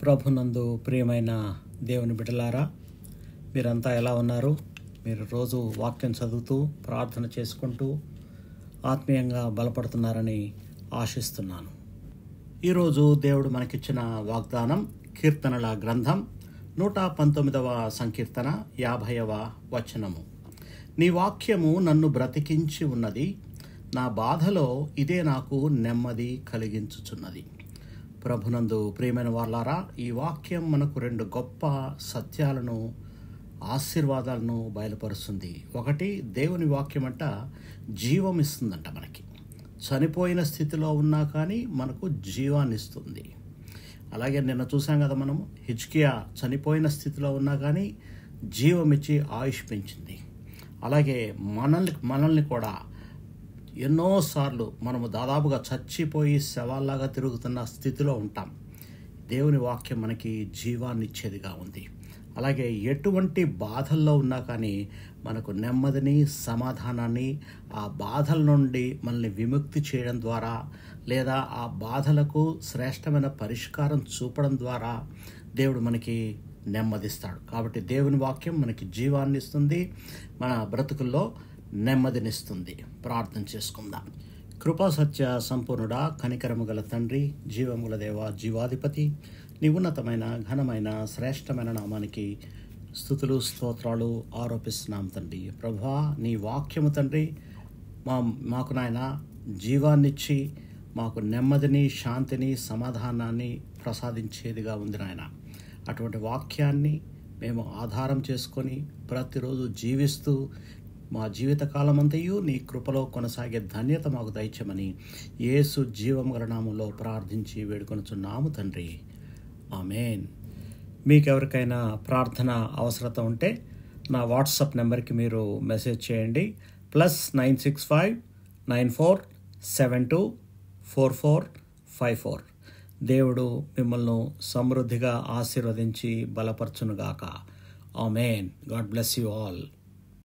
ప్రభునందు ప్రియమైన దేవుని బిడ్డలారా, మీరంతా ఎలా ఉన్నారు? మీరు రోజు వాక్యం చదువుతూ ప్రార్థన చేసుకుంటూ ఆత్మీయంగా బలపడుతున్నారని ఆశిస్తున్నాను. ఈరోజు దేవుడు మనకిచ్చిన వాగ్దానం కీర్తనల గ్రంథం 119వ సంకీర్తన 50వ వచనము. నీ వాక్యము నన్ను బ్రతికించి ఉన్నది, నా బాధలో ఇదే నాకు నెమ్మది కలిగించుచున్నది. ప్రభునందు ప్రియమైన వాళ్ళారా, ఈ వాక్యం మనకు రెండు గొప్ప సత్యాలను, ఆశీర్వాదాలను బయలుపరుస్తుంది. ఒకటి, దేవుని వాక్యం జీవం ఇస్తుందంట. మనకి చనిపోయిన స్థితిలో ఉన్నా కానీ మనకు జీవాన్ని ఇస్తుంది. అలాగే నిన్న చూసాం కదా, మనము హిజ్కియా చనిపోయిన స్థితిలో ఉన్నా కానీ జీవం ఇచ్చి ఆయుష్ పెంచింది. అలాగే మనల్ని కూడా ఎన్నోసార్లు మనము దాదాపుగా చచ్చిపోయి శవాల్లాగా తిరుగుతున్న స్థితిలో ఉంటాం. దేవుని వాక్యం మనకి జీవాన్ని ఇచ్చేదిగా ఉంది. అలాగే ఎటువంటి బాధల్లో ఉన్నా కానీ మనకు నెమ్మదిని, సమాధానాన్ని, ఆ బాధల నుండి మనల్ని విముక్తి చేయడం ద్వారా, లేదా ఆ బాధలకు శ్రేష్టమైన పరిష్కారం చూపడం ద్వారా దేవుడు మనకి నెమ్మదిస్తాడు. కాబట్టి దేవుని వాక్యం మనకి జీవాన్ని ఇస్తుంది, మన బ్రతుకుల్లో నెమ్మదినిస్తుంది. ప్రార్థన చేసుకుందాం. కృపా సత్య సంపూర్ణుడా, కనికరము గల తండ్రి, జీవముల దేవ, జీవాధిపతి, నీ ఉన్నతమైన, ఘనమైన, శ్రేష్టమైన నామానికి స్తుతులు, స్తోత్రాలు ఆరోపిస్తున్నాం తండ్రి. ప్రభువా, నీ వాక్యము తండ్రి మాకు నాయన జీవాన్నిచ్చి మాకు నెమ్మదిని, శాంతిని, సమాధానాన్ని ప్రసాదించేదిగా ఉంది నాయన. అటువంటి వాక్యాన్ని మేము ఆధారం చేసుకొని ప్రతిరోజు జీవిస్తూ మా జీవితకాలం అంతయు నీ కృపలో కొనసాగే ధన్యత మాకు దయచేయమని యేసు జీవం గల నామములో ప్రార్థించి వేడుకొనుచున్నాము తండ్రి. ఆమేన్. మీకెవరికైనా ప్రార్థన అవసరత ఉంటే నా వాట్సాప్ నెంబర్కి మీరు మెసేజ్ చేయండి. +965 94724454. దేవుడు మిమ్మల్ని సమృద్ధిగా ఆశీర్వదించి బలపరచునుగాక. Amen. God bless you all.